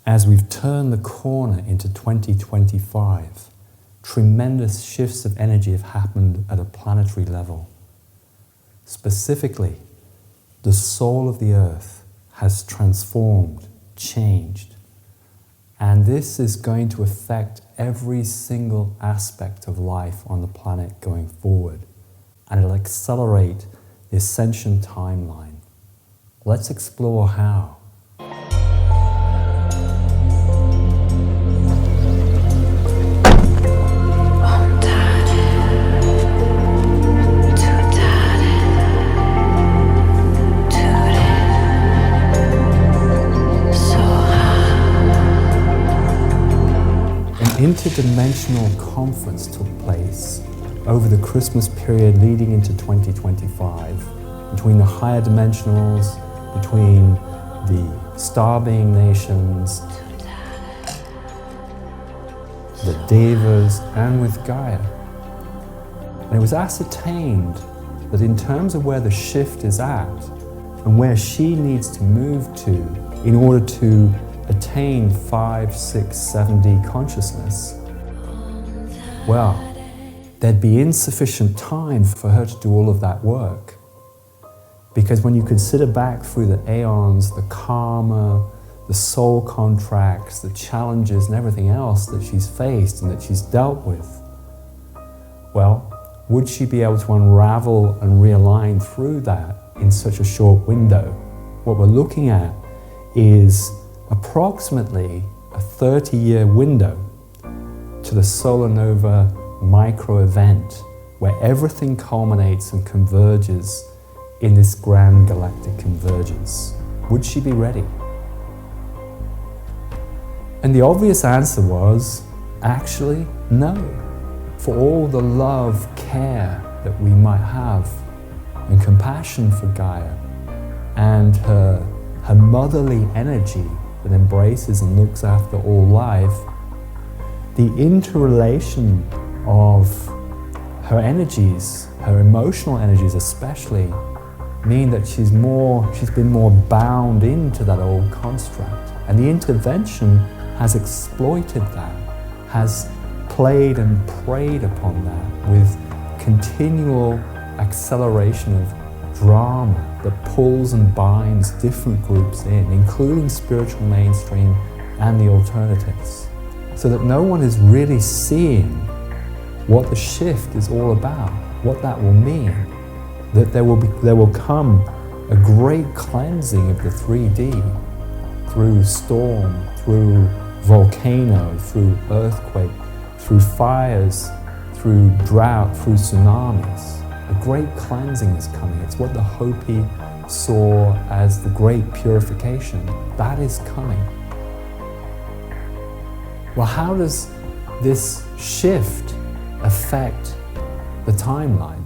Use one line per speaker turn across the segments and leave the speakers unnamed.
As we've turned the corner into 2025, tremendous shifts of energy have happened at a planetary level. Specifically, the soul of the Earth has transformed, changed, and this is going to affect every single aspect of life on the planet going forward, and it'll accelerate the Ascension Timeline. Let's explore how. Interdimensional conference took place over the Christmas period leading into 2025 between the higher dimensionals, between the star-being nations, the Devas, and with Gaia. And it was ascertained that in terms of where the shift is at and where she needs to move to in order to attain 5, 6, 7D consciousness, well, there'd be insufficient time for her to do all of that work. Because when you consider back through the aeons, the karma, the soul contracts, the challenges and everything else that she's faced and that she's dealt with, well, would she be able to unravel and realign through that in such a short window? What we're looking at is approximately a 30-year window to the solar nova micro event where everything culminates and converges in this grand galactic convergence. Would she be ready? And the obvious answer was, actually, no. For all the love, care that we might have and compassion for Gaia and her motherly energy that embraces and looks after all life, the interrelation of her energies, her emotional energies especially, mean that she's been more bound into that old construct. And the intervention has exploited that, has played and preyed upon that with continual acceleration of drama that pulls and binds different groups in, including spiritual mainstream and the alternatives, so that no one is really seeing what the shift is all about, what that will mean, that there will come a great cleansing of the 3D through storm, through volcano, through earthquake, through fires, through drought, through tsunamis. A great cleansing is coming. It's what the Hopi saw as the great purification. That is coming. Well, how does this shift affect the timeline?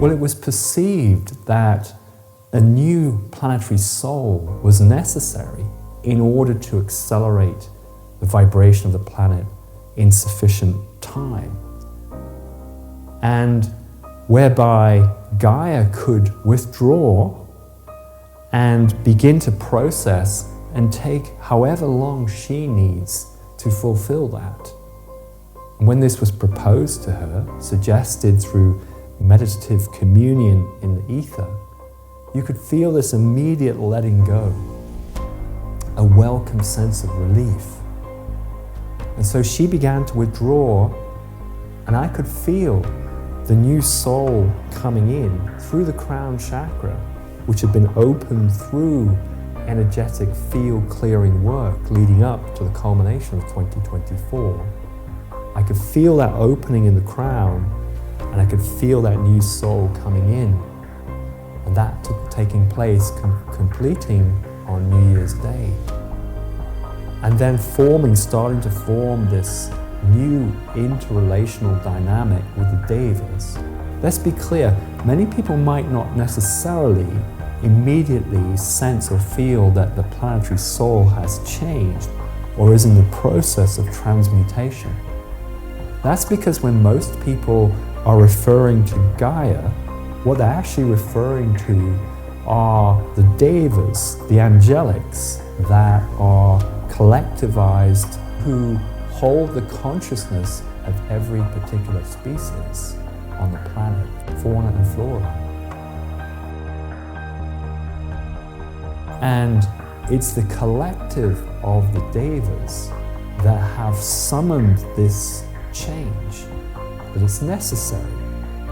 Well, it was perceived that a new planetary soul was necessary in order to accelerate the vibration of the planet in sufficient time, and whereby Gaia could withdraw and begin to process and take however long she needs to fulfill that. And when this was proposed to her, suggested through meditative communion in the ether, you could feel this immediate letting go, a welcome sense of relief. And so she began to withdraw, and I could feel the new soul coming in through the crown chakra, which had been opened through energetic field clearing work leading up to the culmination of 2024. I could feel that opening in the crown, and I could feel that new soul coming in. And that taking place, completing on New Year's Day. And then starting to form this new interrelational dynamic with the Devas. Let's be clear, many people might not necessarily immediately sense or feel that the planetary soul has changed or is in the process of transmutation. That's because when most people are referring to Gaia, what they're actually referring to are the devas, the angelics that are collectivized, who hold the consciousness of every particular species on the planet, fauna and flora. And it's the collective of the devas that have summoned this change, that it's necessary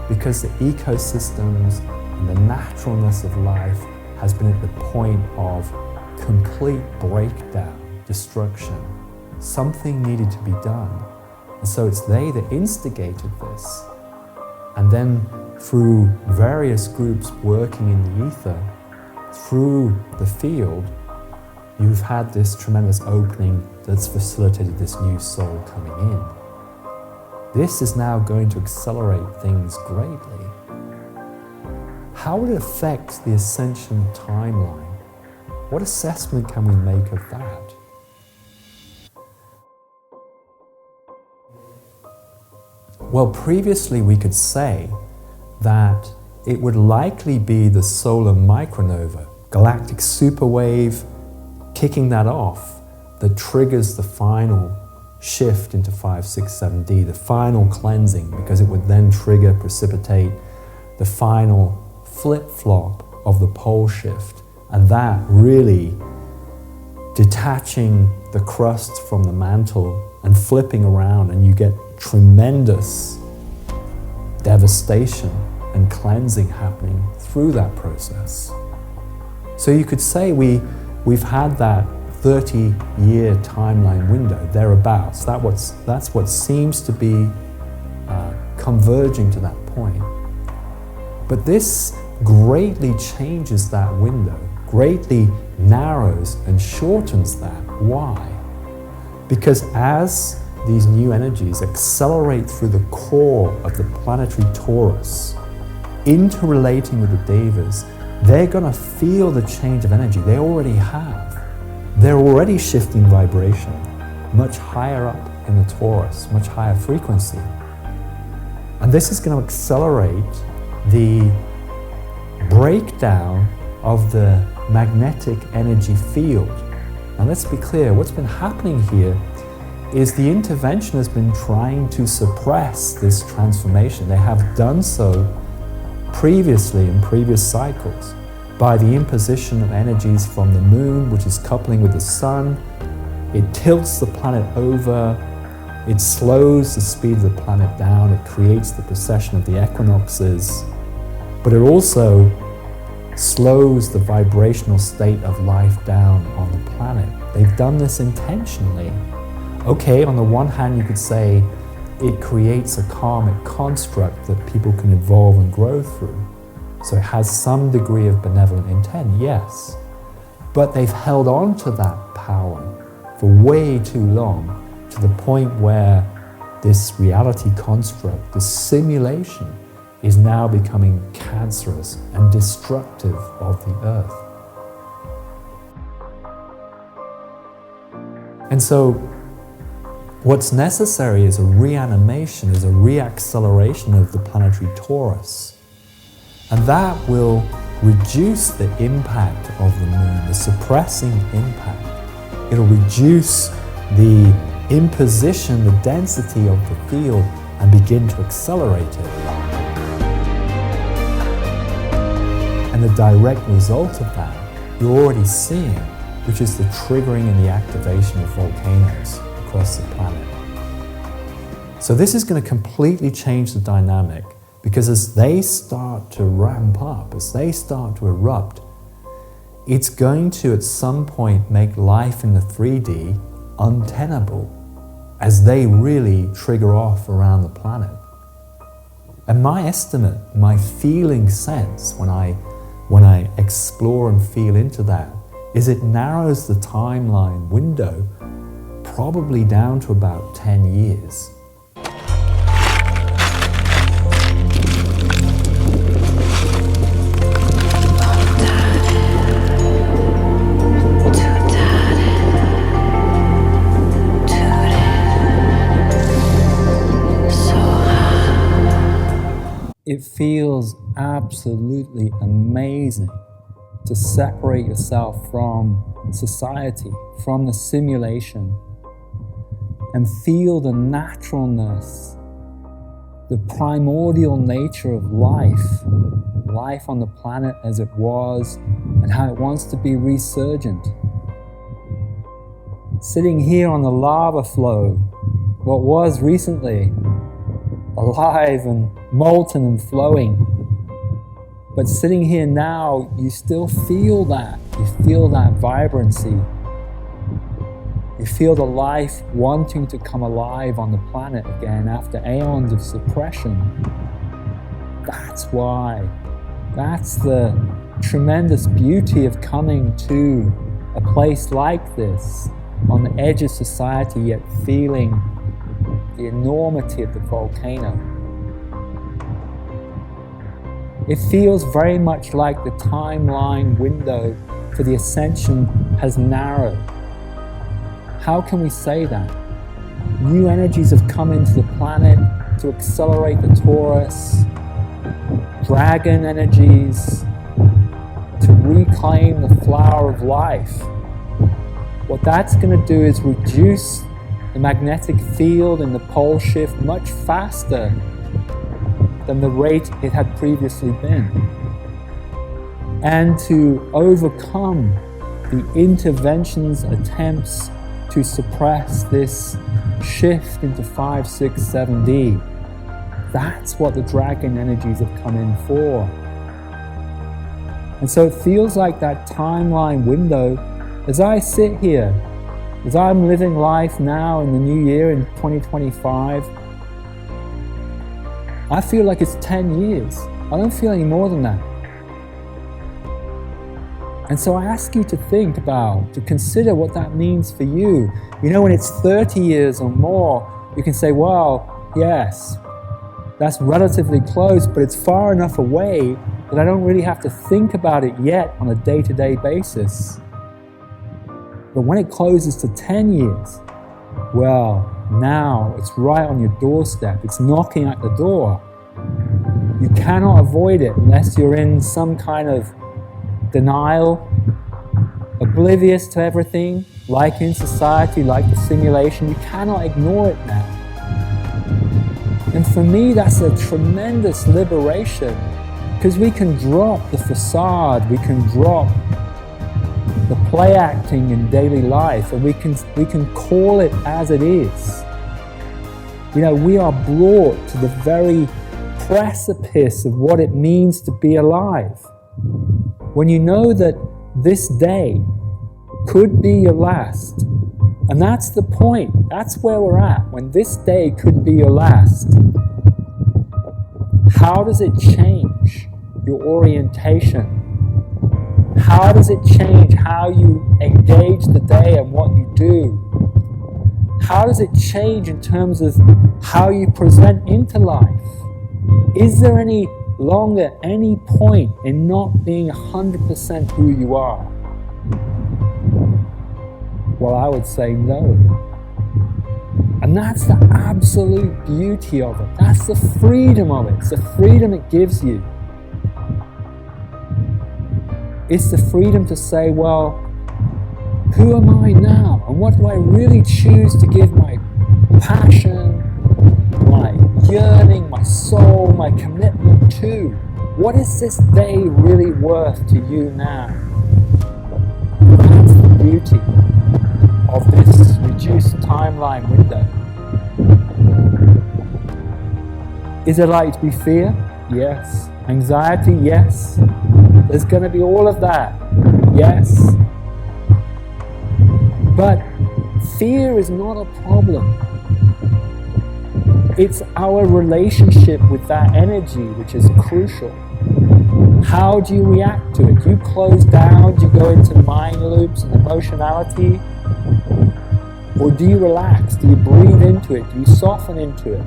because the ecosystems and the naturalness of life has been at the point of complete breakdown, destruction. Something needed to be done. And so it's they that instigated this. And then through various groups working in the ether, through the field, you've had this tremendous opening that's facilitated this new soul coming in. This is now going to accelerate things greatly. How would it affect the Ascension Timeline? What assessment can we make of that? Well, previously we could say that it would likely be the solar micronova, galactic superwave, kicking that off, that triggers the final shift into 567D, the final cleansing, because it would then precipitate the final flip-flop of the pole shift, and that really detaching the crust from the mantle and flipping around, and you get tremendous devastation and cleansing happening through that process. So you could say we've had that 30-year timeline window, thereabouts. That's what seems to be converging to that point. But this greatly changes that window, greatly narrows and shortens that. Why? Because as these new energies accelerate through the core of the planetary torus, interrelating with the devas, they're going to feel the change of energy. They already have. They're already shifting vibration much higher up in the torus, much higher frequency. And this is going to accelerate the breakdown of the magnetic energy field. Now let's be clear, what's been happening here is the intervention has been trying to suppress this transformation. They have done so previously in previous cycles by the imposition of energies from the moon, which is coupling with the sun. It tilts the planet over, it slows the speed of the planet down, it creates the precession of the equinoxes, but it also slows the vibrational state of life down on the planet. They've done this intentionally. Okay, on the one hand you could say it creates a karmic construct that people can evolve and grow through. So it has some degree of benevolent intent, yes. But they've held on to that power for way too long, to the point where this reality construct, this simulation, is now becoming cancerous and destructive of the earth. And so what's necessary is a reanimation, is a reacceleration of the planetary torus. And that will reduce the impact of the moon, the suppressing impact. It'll reduce the imposition, the density of the field, and begin to accelerate it. And the direct result of that, you're already seeing, which is the triggering and the activation of volcanoes across the planet. So this is going to completely change the dynamic, because as they start to ramp up, as they start to erupt, it's going to at some point make life in the 3D untenable as they really trigger off around the planet. And my estimate, my feeling sense when I explore and feel into that, is it narrows the timeline window probably down to about 10 years. It feels absolutely amazing to separate yourself from society, from the simulation, and feel the naturalness, the primordial nature of life on the planet as it was, and how it wants to be resurgent. Sitting here on the lava flow, what was recently alive and molten and flowing, but sitting here now, you still feel that. You feel that vibrancy. You feel the life wanting to come alive on the planet again after aeons of suppression. That's why. That's the tremendous beauty of coming to a place like this, on the edge of society, yet feeling the enormity of the volcano. It feels very much like the timeline window for the Ascension has narrowed. How can we say that? New energies have come into the planet to accelerate the torus, dragon energies, to reclaim the flower of life. What that's going to do is reduce the magnetic field in the pole shift much faster than the rate it had previously been. And to overcome the interventions, attempts to suppress this shift into 5, 6, 7D. That's what the dragon energies have come in for. And so it feels like that timeline window, as I sit here, as I'm living life now in the new year in 2025, I feel like it's 10 years. I don't feel any more than that. And so I ask you to think about, to consider what that means for you. You know, when it's 30 years or more, you can say, well, yes, that's relatively close, but it's far enough away that I don't really have to think about it yet on a day-to-day basis. But when it closes to 10 years, well, now it's right on your doorstep. It's knocking at the door. You cannot avoid it unless you're in some kind of denial, oblivious to everything, like in society, like the simulation. You cannot ignore it now. And for me, that's a tremendous liberation, because we can drop the facade, we can drop the play acting in daily life, and we can call it as it is. You know, we are brought to the very precipice of what it means to be alive. When you know that this day could be your last, and that's the point, that's where we're at, when this day could be your last, how does it change your orientation? How does it change how you engage the day and what you do? How does it change in terms of how you present into life? Is there any longer any point in not being 100% who you are? Well, I would say no. And that's the absolute beauty of it. That's the freedom of it. It's the freedom it gives you. It's the freedom to say, well, who am I now? And what do I really choose to give my passion, my yearning, my soul, my commitment to? What is this day really worth to you now? That's the beauty of this reduced timeline window. Is there likely to be fear? Yes. Anxiety? Yes. There's going to be all of that. Yes. But fear is not a problem. It's our relationship with that energy which is crucial. How do you react to it? Do you close down? Do you go into mind loops and emotionality? Or do you relax? Do you breathe into it? Do you soften into it?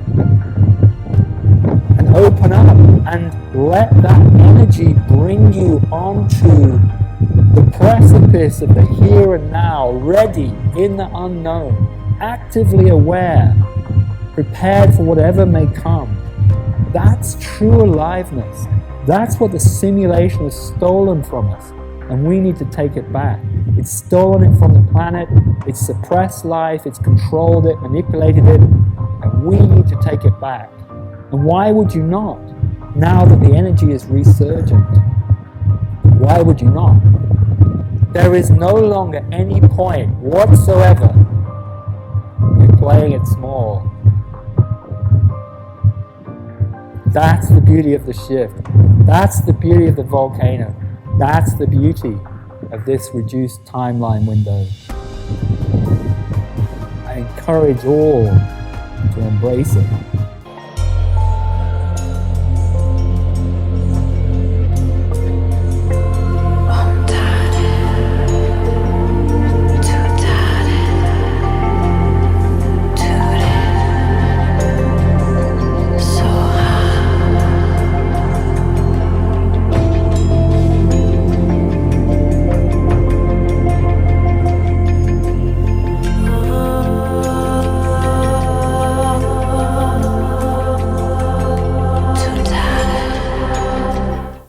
And open up and let that energy bring you onto the precipice of the here and now, ready in the unknown, actively aware, prepared for whatever may come. That's true aliveness. That's what the simulation has stolen from us, and we need to take it back. It's stolen it from the planet, it's suppressed life, it's controlled it, manipulated it, and we need to take it back. And why would you not, now that the energy is resurgent? Why would you not? There is no longer any point whatsoever in playing it small. That's the beauty of the shift. That's the beauty of the volcano. That's the beauty of this reduced timeline window. I encourage all to embrace it.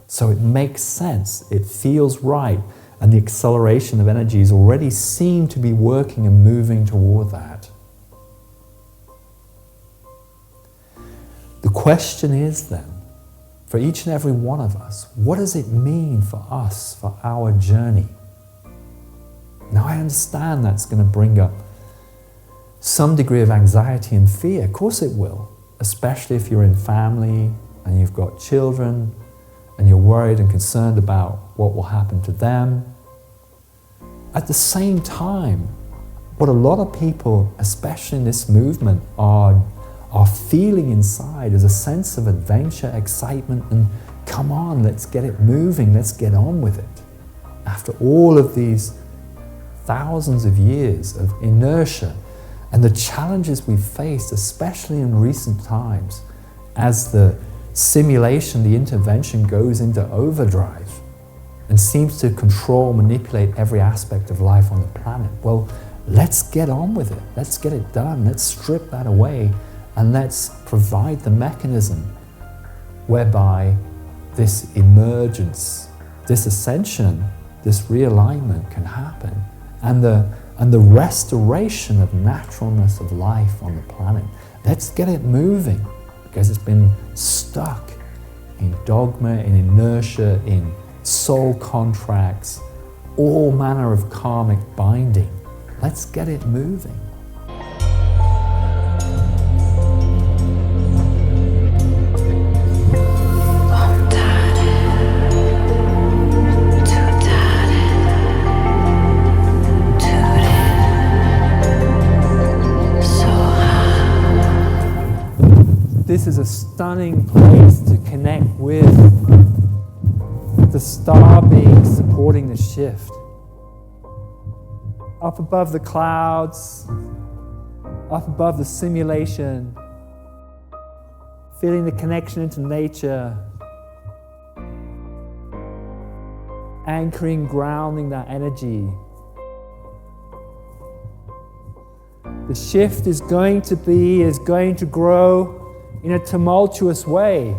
So it makes sense, it feels right, and the acceleration of energies already seem to be working and moving toward that. The question is then, for each and every one of us, what does it mean for us, for our journey? Now I understand that's going to bring up some degree of anxiety and fear. Of course it will, especially if you're in family and you've got children, and you're worried and concerned about what will happen to them. At the same time, what a lot of people, especially in this movement, are feeling inside is a sense of adventure, excitement, and come on, let's get it moving, let's get on with it. After all of these thousands of years of inertia and the challenges we've faced, especially in recent times, as the simulation, the intervention goes into overdrive and seems to control, manipulate every aspect of life on the planet. Well, let's get on with it. Let's get it done. Let's strip that away and let's provide the mechanism whereby this emergence, this ascension, this realignment can happen, and the restoration of naturalness of life on the planet. Let's get it moving, because it's been stuck in dogma, in inertia, in soul contracts, all manner of karmic binding. Let's get it moving. This is a stunning place to connect with the star being supporting the shift. Up above the clouds, up above the simulation, feeling the connection into nature, anchoring, grounding that energy. The shift is going to grow in a tumultuous way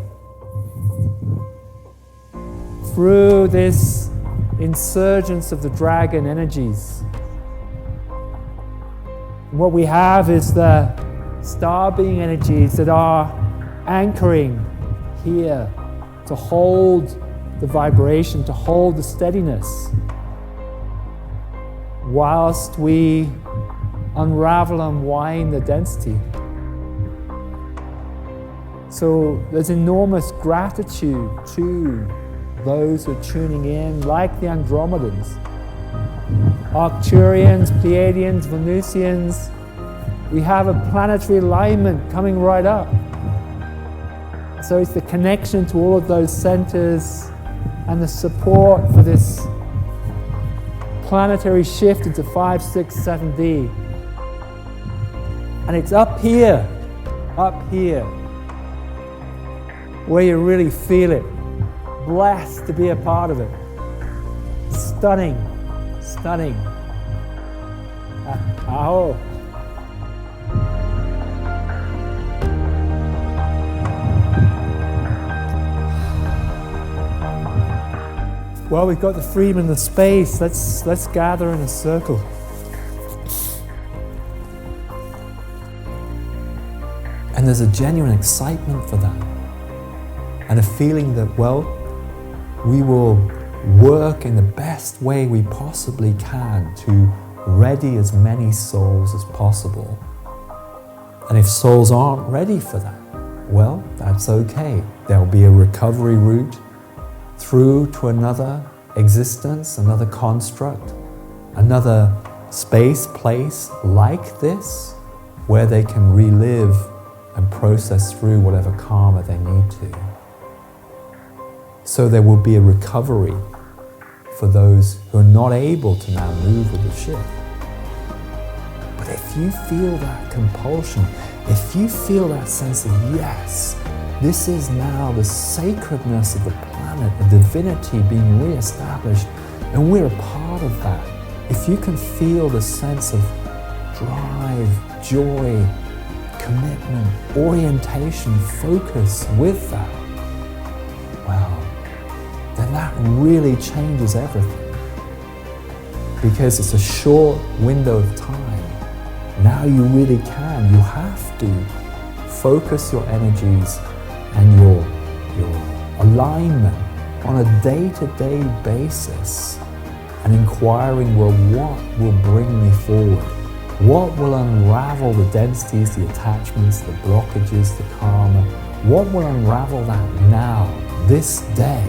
through this insurgence of the dragon energies. And what we have is the star being energies that are anchoring here to hold the vibration, to hold the steadiness, whilst we unravel and wind the density. So there's enormous gratitude to those who are tuning in, like the Andromedans, Arcturians, Pleiadians, Venusians. We have a planetary alignment coming right up. So it's the connection to all of those centers and the support for this planetary shift into 5, 6, 7D. And it's up here, where you really feel it. Blessed to be a part of it. Stunning. Aho. Well, we've got the freedom and the space. Let's gather in a circle. And there's a genuine excitement for that. And a feeling that, well, we will work in the best way we possibly can to ready as many souls as possible. And if souls aren't ready for that, well, that's okay. There'll be a recovery route through to another existence, another construct, another space, place like this, where they can relive and process through whatever karma they need to. So there will be a recovery for those who are not able to now move with the ship. But if you feel that compulsion, if you feel that sense of, yes, this is now the sacredness of the planet, the divinity being re-established, and we're a part of that. If you can feel the sense of drive, joy, commitment, orientation, focus with that, well, then that really changes everything. Because it's a short window of time. Now you really can, you have to focus your energies and your alignment on a day-to-day basis and inquiring, well, what will bring me forward? What will unravel the densities, the attachments, the blockages, the karma? What will unravel that now, this day?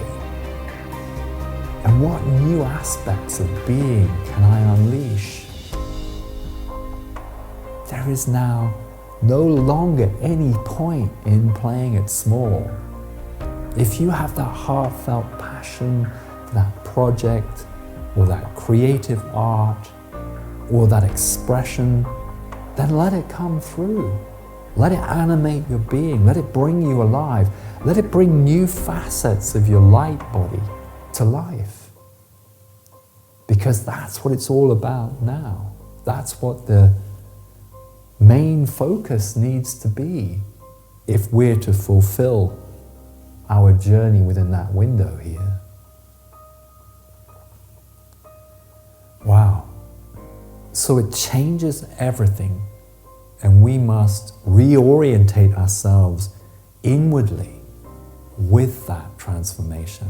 And what new aspects of being can I unleash? There is now no longer any point in playing it small. If you have that heartfelt passion for that project, or that creative art, or that expression, then let it come through. Let it animate your being. Let it bring you alive. Let it bring new facets of your light body to life. Because that's what it's all about now. That's what the main focus needs to be if we're to fulfill our journey within that window here. Wow. So it changes everything, and we must reorientate ourselves inwardly with that transformation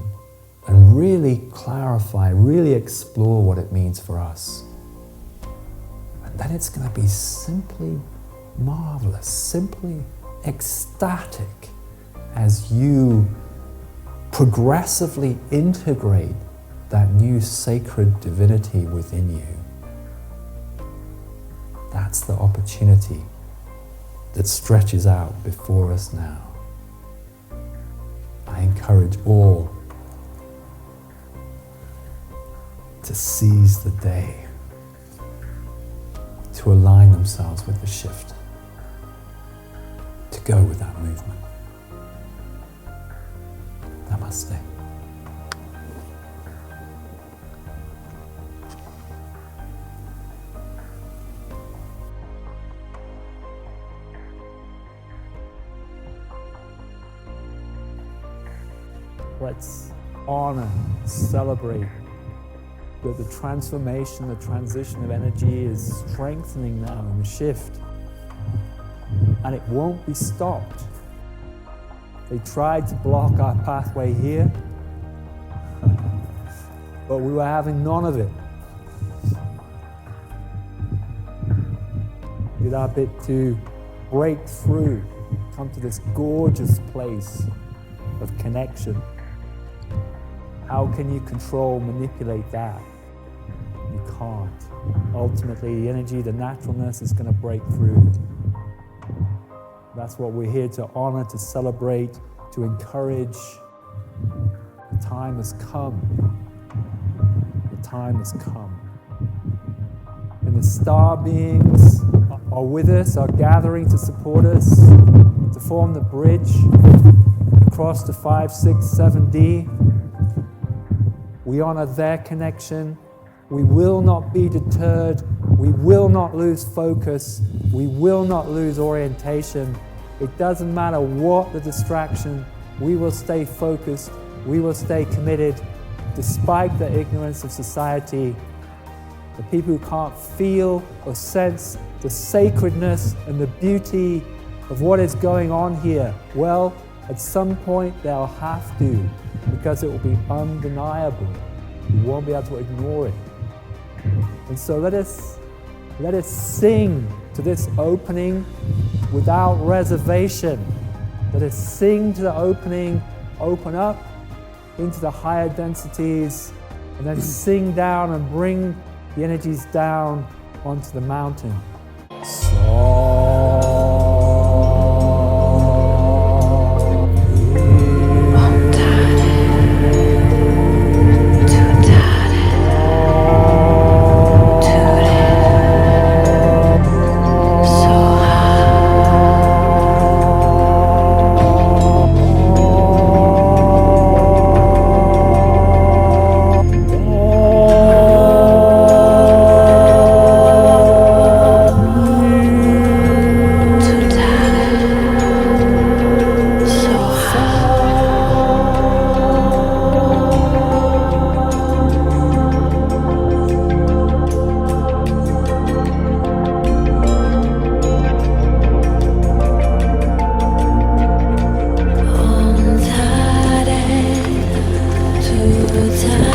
and really clarify, really explore what it means for us. And then it's going to be simply marvelous, simply ecstatic as you progressively integrate that new sacred divinity within you. That's the opportunity that stretches out before us now. I encourage all to seize the day, to align themselves with the shift, to go with that movement. Namaste. Let's honor, celebrate that the transformation, the transition of energy is strengthening now in the shift. And it won't be stopped. They tried to block our pathway here, but we were having none of it. We did our bit to break through, come to this gorgeous place of connection. How can you control, manipulate that? You can't. Ultimately, the energy, the naturalness is going to break through. That's what we're here to honor, to celebrate, to encourage. The time has come. The time has come. And the star beings are with us, are gathering to support us, to form the bridge across to 5, 6, 7D. We honor their connection. We will not be deterred. We will not lose focus. We will not lose orientation. It doesn't matter what the distraction. We will stay focused. We will stay committed. despite the ignorance of society, the people who can't feel or sense the sacredness and the beauty of what is going on here, well, at some point they'll have to, because it will be undeniable. You won't be able to ignore it. And so let us sing to this opening without reservation. Let us sing to the opening, open up into the higher densities, and then sing down and bring the energies down onto the mountain.
Om Tare Tu Tare.